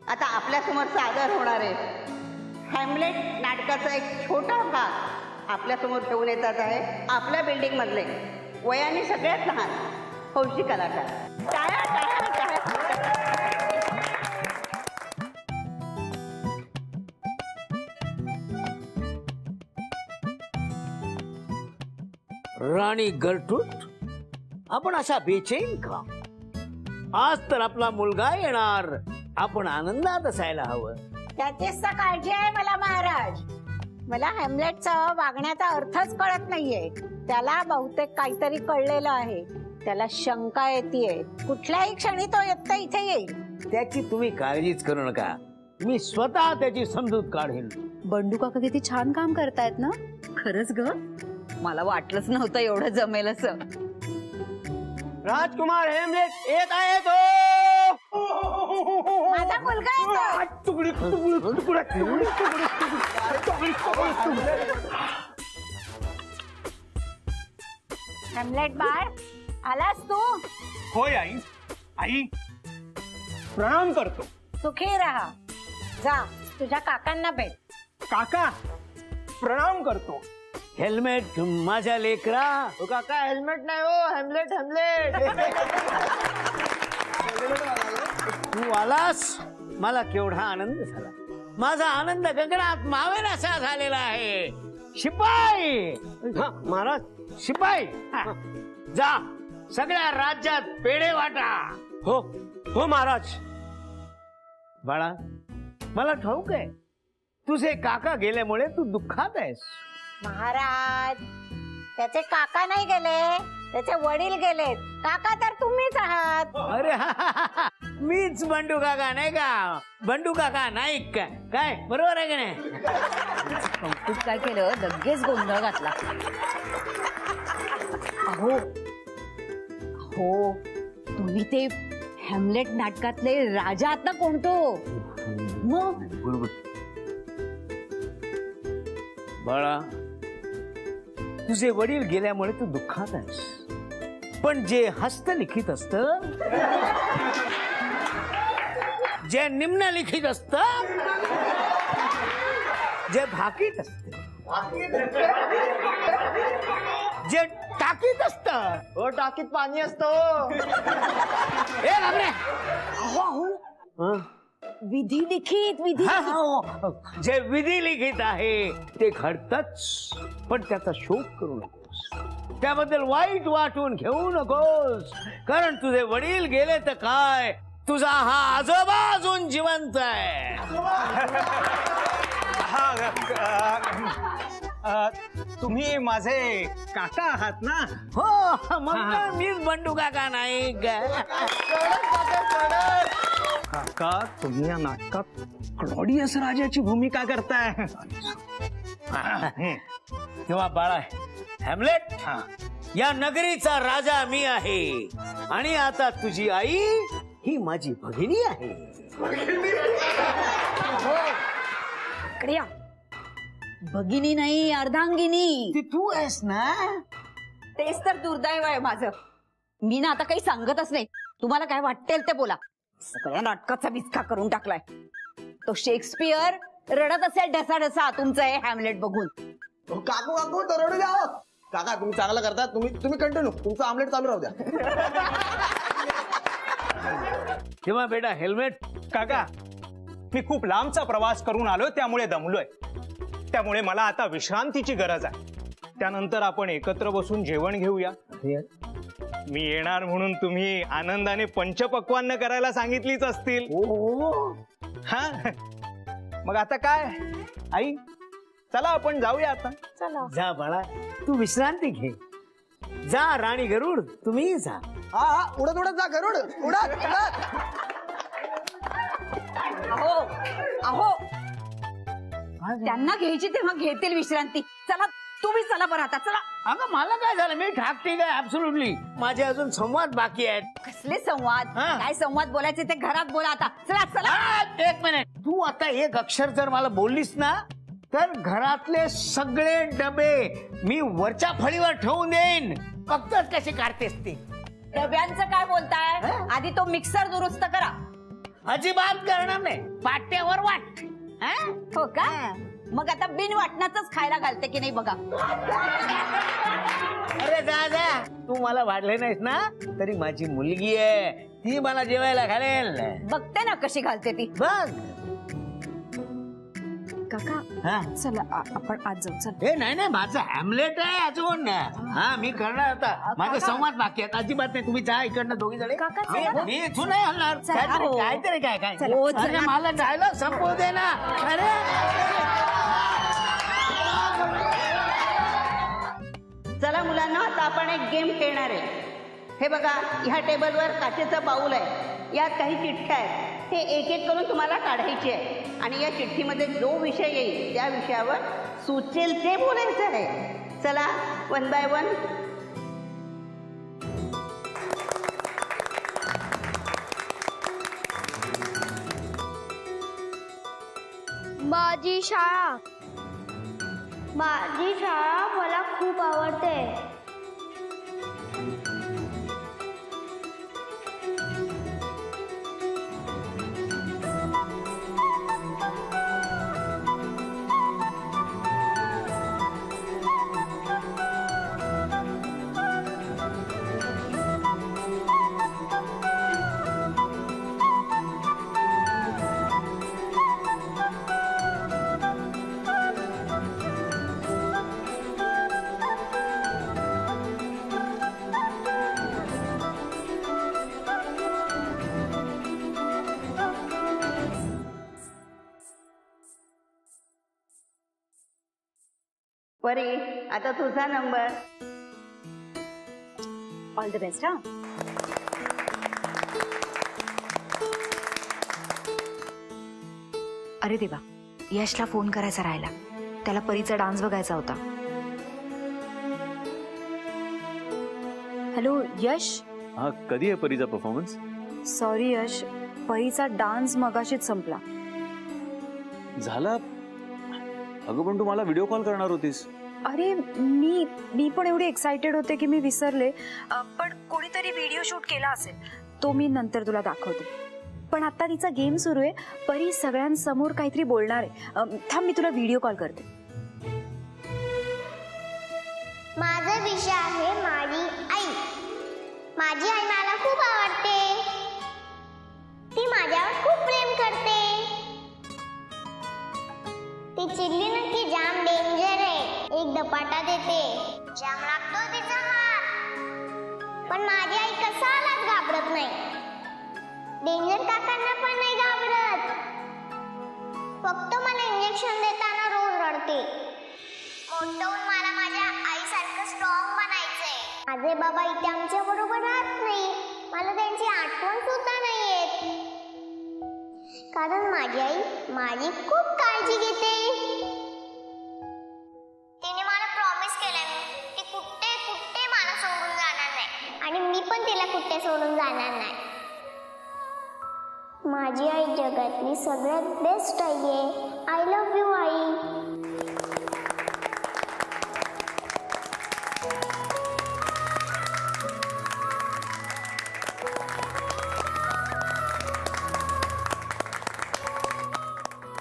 आता आपल्यासमोर सादर होणार आहे हॅमलेट नाटकाचा एक छोटा भाग आपल्यासमोर ठेवून येतात आहे आपल्या बिल्डिंग मधले वयाने सगळ्यात लहान हौशी कलाकार. टाळ्या टाळ्या टाळ्या. राणी गर्टूट, आपण अशा बेचैन का? आज तर आपला मुलगा येणार, आपण आनंदात असायला हवं. त्याचीच तर काळजी आहे मला महाराज. मला हॅमलेटचा वागण्याचा अर्थच कळत नाहीये. त्याला बहुतेक काहीतरी कळलेलं आहे. त्याला शंका येतेय. कुठल्याही क्षणी तो येता इथे येईल. त्याची तुम्ही काळजीच करू नका, मी स्वतः त्याची समजूत काढेन. बंडू काका किती छान काम करतायत ना. खरंच ग, मला वाटलंच नव्हतं एवढं जमेल असं. राजकुमार हेमलेट येत आहे तो. माझा मुलगा हॅमलेट बाळ, आलास तू? होय आई. आई प्रणाम करतो. सुखी राहा. जा तुझ्या काकांना भेट. काका प्रणाम करतो. हेल्मेट माझ्या लेकरा. काका हेल्मेट नाही हो, हेमलेट हेमलेट. तू आलास, मला केवढा आनंद झाला. माझा आनंद गगनात मावेल असा झालेला आहे. शिपाई, महाराज शिपाई, जा सगळ्या राज्यात पेढे वाटा. हो हो महाराज. बाळा, मला ठाऊक आहे तुझे काका गेल्यामुळे तू दुःखात आहेस. महाराज, त्याचे काका नाही गेले, त्याचे वडील गेलेत. काका तर तुम्हीच आहात. अरे मीच बंडू काका नाही का? बंडू काका नाईक काय, बरोबर आहे की नाही? कौतुक काय केलं, लगेच गोंधळ घातला. अहो हो, तुम्ही ते हॅमलेट नाटकातले राजा आहात ना कोणतो? मग बरोबर. बाळा, तुझे वडील गेल्यामुळे तू दुःखात आहेस, पण जे हस्तलिखित असत, जे निम्नलिखित असत, जे भाकीत असत, जे टाकीत असत, हो टाकीत पाणी असतो. हे बापरे, विधी लिखित, विधी जे विधी लिखित आहे ते घडतच, पण त्याचा शोक करू नकोस, त्याबद्दल वाईट वाटून घेऊ नकोस, कारण तुझे वडील गेले तर काय, तुझा हा आजोबा अजून जिवंत आहे. तुम्ही माझे काका आहात ना? हो, मग काय, मीच बंडू काका नाईक. काका, तुम्ही या नाटकात क्लॉडियस राजाची भूमिका करताय. तेव्हा बाळा, हॅमलेट, या नगरीचा राजा मी आहे, आणि आता तुझी आई ही माझी भगिनी आहे. इकडे या. भगिनी नाही, अर्धांगिनी. ती तू आहेस ना? तेच तर दुर्दैव आहे माझं. मी ना आता काही सांगतच नाही. तुम्हाला काय वाटेल ते बोला. सगळ्या नाटकाचा विचका करून टाकलाय. तो शेक्सपियर रडत असेल ढसा ढसा तुमचं हे हॅमलेट बघून. काकू काकू तर रडू द्या. काका तुम्ही चांगलं करता. तुम्ही कंटिन्यू तुमचं आमलेट चालू राहू द्या. तेव्हा बेटा हेल्मेट. काका, मी खूप लांबचा प्रवास करून आलोय, त्यामुळे दमलोय. त्यामुळे मला आता विश्रांतीची गरज आहे. त्यानंतर आपण एकत्र बसून जेवण घेऊया. मी येणार म्हणून तुम्ही आनंदाने पंचपक्वान्न करायला सांगितलीच असतील. हा, मग आता काय आई, चला आपण जाऊया आता. चला. जा बाळा, तू विश्रांती घे. जा राणी गरुड, तुम्ही जा. हा हा, उडत उडत जा गरुड, उडत उडत. अहो अहो, त्यांना घ्यायची तेव्हा घेतील विश्रांती. चला तुम्ही चला बरं आता, चला. अगं मला काय झालं, मी ठाकठीक आहे ऍब्सोल्युटली. माझे अजून संवाद बाकी आहेत. कसले संवाद? काय संवाद बोलायचे ते घरात बोला आता. चला चला. एक मिनिट, तू आता एक अक्षर जर मला बोललीस ना, तर घरातले सगळे डबे मी वरच्या फळीवर ठेवून देईन. फक्त कसे काढतेस ते. डब्यांचं काय बोलताय? आधी तो मिक्सर दुरुस्त करा. अजिबात करणार नाही. पाट्यावर वाट. हा? हो का? मग आता बिन वाटणाच खायला घालते की नाही बघा. अरे दादा, तू मला वाढले नाहीस ना, तरी माझी मुलगी आहे, ती मला जेवायला घालेल. बघते ना कशी घालते ती. बघ. काका हा. चला आपण आज जाऊ. चल. हे नाही नाही, माझं हॅमलेट आहे अजून. हा, मी करणार आता. माझा संवाद बाकी आहे. अजिबात नाही. तुम्ही जा इकडनं दोघी जण. काका, चला. मी इथून नाही हलणार. काहीतरी काय काय. हो, अरे मला जायला संपवू दे ना. अरे चला मुलांना, आता आपण एक गेम खेळणार आहे. हे बघा, ह्या टेबलवर काचेचं बाऊल आहे, यात काही चिठ्ठ्या आहेत. हे एक एक करून तुम्हाला काढायचे आहे आणि या चिठ्ठीमध्ये जो विषय येईल त्या विषयावर सुचेल ते बोलायचं आहे. चला, 1 बाय 1. माझी शाळा. माझी शाळा मला खूप आवडते. परी, आता तुझा नंबर. All the best. हा. अरे देवा, यशला फोन करायचा राहिला. त्याला परीचा डान्स बघायचा होता. हॅलो यश. हा, कधी आहे परीचा परफॉर्मन्स? सॉरी यश, परीचा डान्स मगाशीच संपला. झाला? अगं पण तू मला व्हिडिओ कॉल करणार होतीस. अरे मी पण एवढी एक्साइटेड होते की मी विसरले. पण कोणीतरी व्हिडिओ शूट केला असेल, तो मी नंतर तुला दाखवते. पण आता तिचा गेम सुरू आहे. परी सगळ्यांसमोर काहीतरी बोलणार आहे. थांब, मी तुला व्हिडिओ कॉल करते. माझा विषय आहे माझी आई. माझी आई मला खूप आवडते. ती माझ्यावर खूप प्रेम करते. ती चिडली ना की जाम डेंजर आहे. एक धपाटा देते, जाम लागतो तिचा हात. पण माझी आई कशालाच घाबरत नाही. डेंजर काकांना पण नाही घाबरत. फक्त मला इंजेक्शन देताना रोज रडते. मोठं होऊन मला माझ्या आईसारखं स्ट्रॉंग बनायचंय. माझे बाबा इथे आमच्या बरोबर राहत नाही. मला त्यांची आठवण सुद्धा नाही येत. कारण माझी आई माझी खूप काळजी घेते. तिने मला प्रॉमिस केलंय ती कुठे कुठे मला सोडून जाणार नाही आणि मी पण तिला कुठे सोडून जाणार नाही. माझी आई जगातली सगळ्यात बेस्ट आई आहे. आय लव्ह यू आई.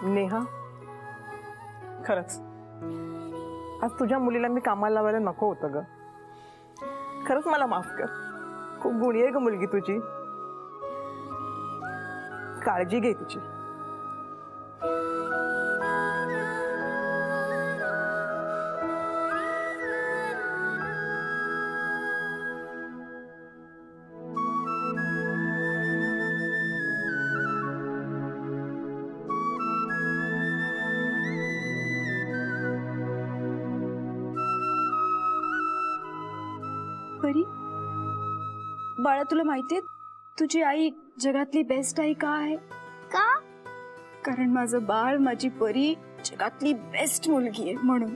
नेहा, खरंच आज तुझ्या मुलीला मी कामाला लावायला नको होतं ग. खरंच मला माफ कर. खूप गुणी आहे ग मुलगी तुझी. काळजी घे तिची. परी, बाळा, तुला माहितीये तुझी आई जगातली बेस्ट आई का आहे? का? कारण माझं बाळ, माझी परी जगातली बेस्ट मुलगी आहे म्हणून.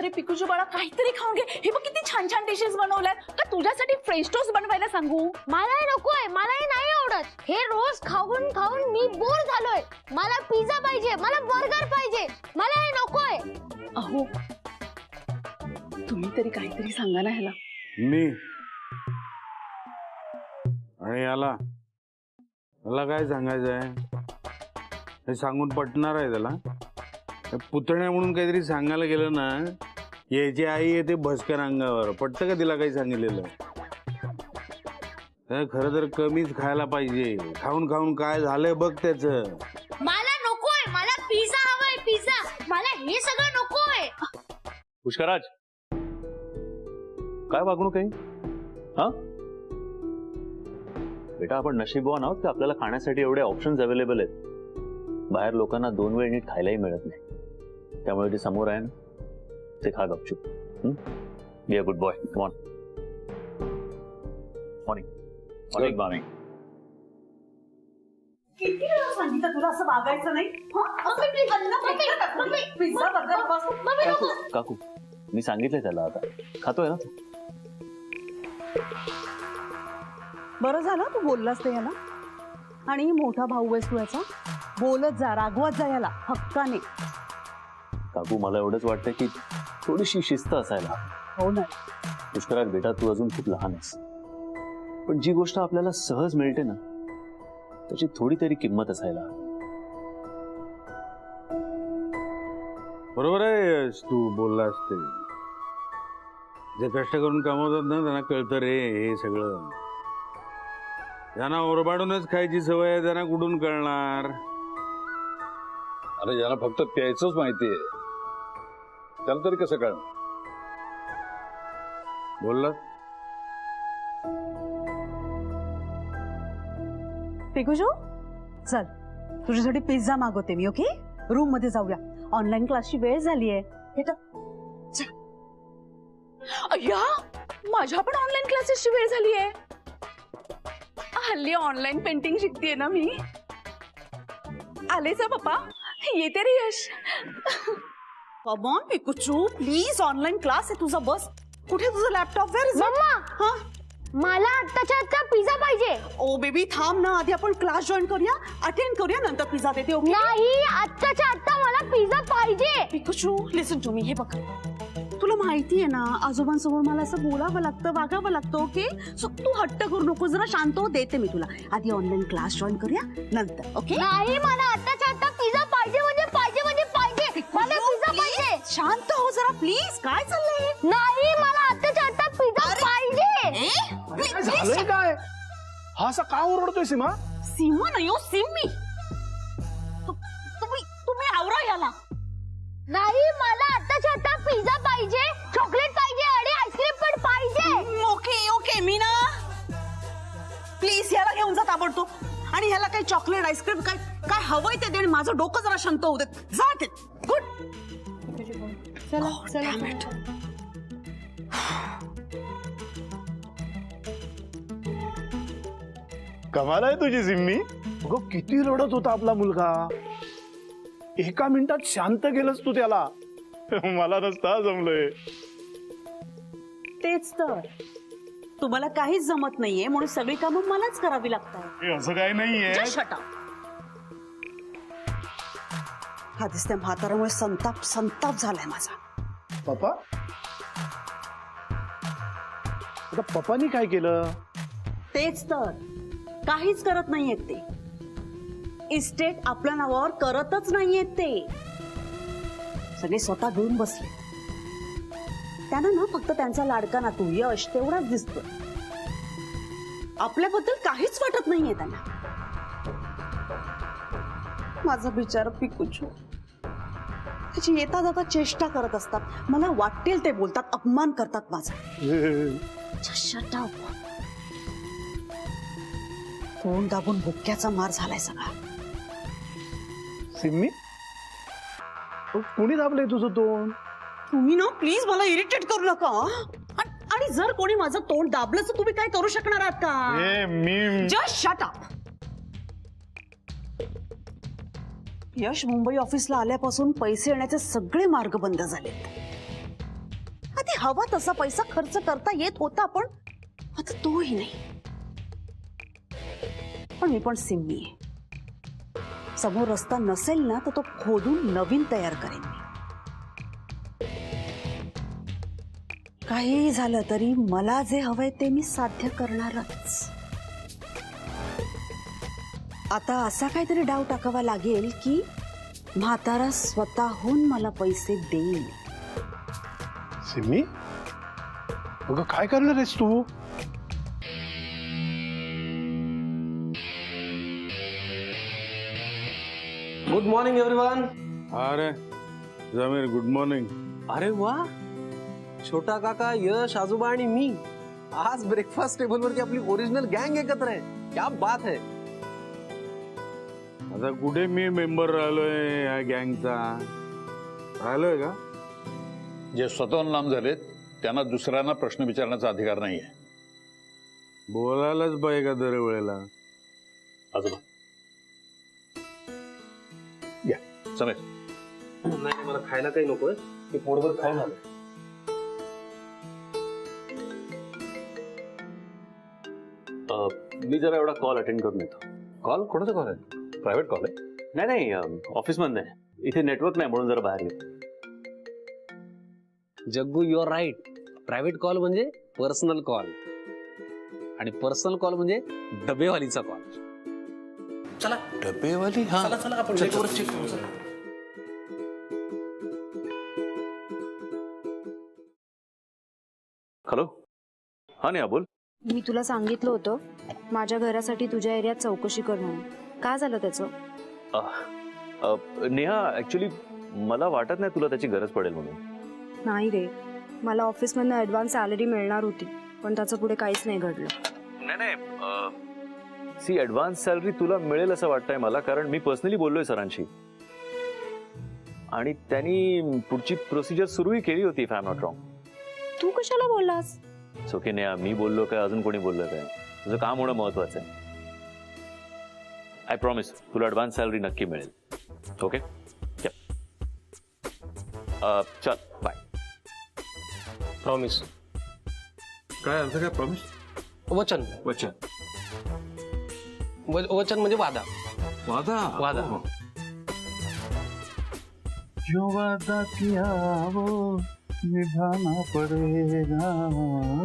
अरे पिकूची बाळा काहीतरी खाऊन घे. हे बघ किती छान छान डिशेस बनवल्यात. का तुझ्यासाठी फ्रेश टोस्ट बनवायला सांगू? मला हे नकोय, मला हे नाही आवडत. हे रोज खाऊन खाऊन मी बोर झालोय. मला पिझ्झा पाहिजे, मला बर्गर पाहिजे, मला हे नकोय. अहो तुम्ही तरी काहीतरी सांगा ना ह्याला. मी आणि याला मला काय सांगायचंय? हे सांगून पटणार आहे त्याला? पुतण्या म्हणून काहीतरी सांगायला गेलं ना, याची आई येते भस्कर अंगावर. पटतं का तिला काही सांगितलेलं? खरं तर कमीच खायला पाहिजे. खाऊन खाऊन काय झालंय बघ त्याच. मला नकोय, मला पिझ्झा हवाय, पिझ्झा. मला हे सगळं नकोय. पुष्कराज, काय वागणूक आहे? हा बेटा, आपण नशीबवान आहोत की आपल्याला खाण्यासाठी एवढे ऑप्शन्स अवेलेबल आहेत. बाहेर लोकांना 2 वेळ नीट खायलाही मिळत नाही. त्यामुळे जे समोर आहे ना ते खा गपचूप. Be a good boy. Come on. Morning morning morning. किती वेळा सांगितलं तुला असं वागायचं नाही? पिझ्झा बर्गर काकू, मी सांगितलंय त्याला, आता खातोय ना. बरं झालं तू बोललास ते याला. आणि मोठा भाऊ आहेस तू याचा, बोलत जा, रागवत जा याला हक्काने. काकू, मला एवढंच वाटतं की थोडीशी शिस्त असायला. हो ना. पुष्कराज बेटा, तू अजून खूप लहान आहेस, पण जी गोष्ट आपल्याला सहज मिळते ना त्याची थोडी तरी किंमत असायला. बरोबर आहे तू बोललास ते. जे कष्ट करून कमवतात ना त्यांना कळतं रे हे सगळं. ज्यांना ओरबाडूनच खायची सवय आहे त्यांना कुठून कळणार? अरे ज्याला फक्त प्यायचंच माहितीये त्याला तरी कसं कळणार? बोललात पिकूजो, चल तुझ्यासाठी पिझ्झा मागवते मी. ओके, रूम मध्ये जाऊया. ऑनलाईन क्लासची वेळ झालीये. अय्या, माझ्या पण ऑनलाईन क्लासेसची वेळ झाली आहे. हल्ली ऑनलाईन पेंटिंग शिकतेय ना मी. आलेच पप्पा, येते रे यश. कम ऑन पिकूचू, प्लीज. ऑनलाईन क्लास आहे तुझा. बस. कुठे तुझा लॅपटॉप? वेअर इज मम्मा, मला आत्ताच्या आत्ता पिझ्झा पाहिजे. ओ बेबी, थांब ना. आधी आपण क्लास जॉईन करूया, अटेंड करूया, नंतर पिझ्झा देते. ओके? नाही, आत्ताच्या आत्ता मला पिझ्झा पाहिजे. पिकूचू, लिसन टू मी. हे बघ, तुला माहितीये ना आजोबांसमोर मला असं बोलावं लागतं, वागावं लागतं. ओके, सो तू हट्ट करू नको, जरा शांत हो. देते मी तुला. आधी ऑनलाईन क्लास जॉईन करूया, नंतर. ओके? नाही, मला आत्ताच्या आत्ता पिझ्झा पाहिजे म्हणजे पाहिजे म्हणजे पाहिजे. मला पिझ्झा पाहिजे. शांत हो जरा प्लीज. काय चाललंय? नाही, मला आत्ताच्या आत्ता पिझ्झा पाहिजे. झालंय काय? हा असा का ओरडतोय सीमा? सीमा नाही हो, सिम्मी. तुम्ही आवरा याला. नाही, मला आत्ताच्या आत्ता पिझ्झा पाहिजे, चॉकलेट पाहिजे आणि आईस्क्रीम पण पाहिजे. ओके ओके मीना, प्लीज याला घेऊन जा ताबडतोब. आणि ह्याला काही चॉकलेट, आईस्क्रीम काय काय हवंय ते दे. आणि माझं डोकं जरा शांत होऊ देत. जा ते. गुड. चला चला. कमाल आहे तुझी सिम्मी. अगं किती रडत होता आपला मुलगा. 1 मिनिटात शांत केलंस तू त्याला. मला नसता जमलंय. तेच तर, तुम्हाला काहीच जमत नाहीये म्हणून सगळी कामं मलाच करावी लागतात. असं काही नाहीये. हा दिसते म्हातारामुळे संताप संताप झालाय माझा. पप्पा, आता पप्पानी काय केलं? तेच तर, काहीच करत नाहीयेत ते. इस्टेट आपल्या नावावर करतच नाहीयेत ते. सगळे स्वतः घेऊन बसले. त्यांना ना फक्त त्यांचा लाडका नातू यश तेवढाच दिसतो. आपल्याबद्दल काहीच वाटत नाहीये त्यांना. माझा बिचारा पिकूचू, त्याची येता जाता चेष्टा करत असतात. मला वाटेल ते बोलतात, अपमान करतात माझा. Shut up. तोंड दाबून बुक्क्याचा मार झालाय सगळा. सिम्मी, कुणी दाबलंय तुझं तोंड? तुम्ही ना प्लीज मला इरिटेट करू नका. आणि जर कोणी माझं तोंड दाबलं तर तुम्ही काय करू शकणार आहात का? मी just shut up. Yash Mumbai ऑफिसला आल्यापासून पैसे येण्याचे सगळे मार्ग बंद झालेत. हवा तसा पैसा खर्च करता येत होता, पण आता तोही नाही. पण मी पण सिम्मी आहे. समोर रस्ता नसेल ना तर तो खोदून नवीन तयार करेन मी. काही झालं तरी मला जे हवंय ते मी साध्य करणारच. आता असा काहीतरी डाव टाकावा लागेल की म्हातारा स्वतःहून मला पैसे देईल. सिम्मी, अगं काय करणार आहेस तू? Good morning everyone. अरे जमीर, गुड मॉर्निंग. अरे वा, छोटा काका, यश, आजोबा आणि मी आज ब्रेकफास्ट टेबलवरती आपली ओरिजिनल गँग एकत्र आहे. क्या बात है. आता कुठे मी मेंबर राहिलोय या गँगचा? राहिलोय का? जे स्वतःहून लांब झालेत त्यांना दुसऱ्यांना प्रश्न विचारण्याचा अधिकार नाहीये. बोलायलाच पाहिजे का दरवेळेला? आजोबा या समीर. नाही, मला खायला काही नकोय. मी पोटभर खाऊन आलो. मी जरा एवढा कॉल अटेंड करून येतो. कॉल? कोणाचा कॉल आहे? प्रायव्हेट कॉल आहे? नाही नाही, ऑफिस मधनं आहे. इथे नेटवर्क नाही म्हणून जरा बाहेर गेलो. Jaggu, you are right. Private call म्हणजे पर्सनल कॉल, आणि पर्सनल कॉल म्हणजे डबेवालीचा कॉल. चला डबेवाली. हा चला चला, आपण नेटवर्क चेक करू. हॅलो. हा नेहा बोल. मी तुला सांगितलं होतं माझ्या घरासाठी तुझ्या एरियात चौकशी कर म्हणून. काय झालं त्याचं? नेहा, ऍक्च्युली मला वाटत नाही तुला त्याची गरज पडेल म्हणून. नाही रे, मला ऑफिसमधनं ऍडव्हान्स सॅलरी मिळणार होती, पण त्याचं पुढे काहीच नाही घडलं. नाही नाही, सी ऍडव्हान्स सॅलरी तुला मिळेल असं वाटतंय मला, कारण मी पर्सनली बोललोय सरांशी आणि त्यांनी पुढची प्रोसिजर सुरूही केली होती, if I am not wrong. तू कशाला बोललास? ओके नेहा, मी बोललो काय अजून कोणी बोललं काय? तुझं काम होणं महत्वाचं आहे. आय प्रॉमिस तुला ऍडव्हान्स सॅलरी नक्की मिळेल. ओके चल बाय. प्रॉमिस. काय अर्थ काय प्रॉमिस? वचन. वचन. वचन म्हणजे वादा. वादा. वादा. जो वादा किया वो निभाना पडेगा,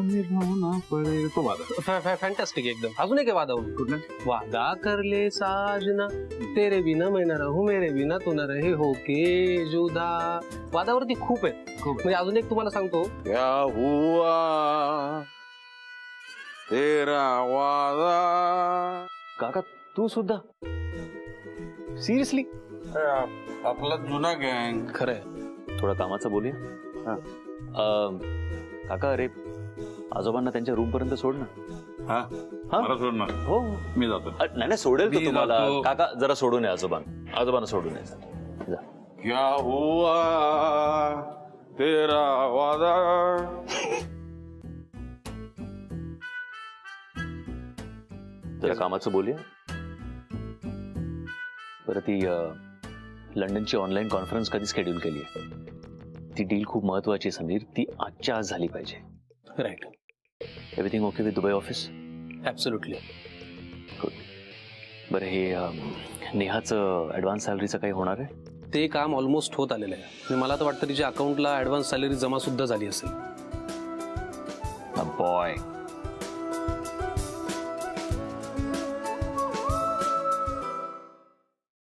निभाना पडेगा. तो वादा फॅन्टॅस्टिक एकदम. अजून एक वादा. कुठला? वादा कर ले साजना, तेरे बिना मैं न रहूं, मेरे बिना तू न रहे, होके जुदा. वादावरती खूप आहे. म्हणजे अजून एक तुम्हाला सांगतो. क्या हुआ तेरा वादा. काका तू सुद्धा सिरियसली? आपला जुना गँग. खरंय. थोडं कामाचं बोलूया. काका, अरे आजोबांना त्यांच्या रूम पर्यंत सोड ना. हा मला सोडणार? हो मी जातो. नाही नाही, सोडेल तो मी तुम्हाला. जातो. काका जरा सोडून ये आजोबांना सोडून ये जा. क्या हुआ तेरा वादा. जरा कामाचं बोलूया. बरं, ती लंडनची ऑनलाईन कॉन्फरन्स कधी शेड्यूल केली आहे? ती डील खूप महत्वाची समीर, ती आजच्या आज झाली पाहिजे. Right. Everything okay with Dubai office? Absolutely. Good. बरं, हे नेहाचं ऍडव्हान्स सॅलरीचं काही होणार आहे? ते काम ऑलमोस्ट होत आलेलं आहे. मला तर वाटतं तिच्या अकाउंटला ऍडव्हान्स सॅलरी जमा सुद्धा झाली असेल. बॉय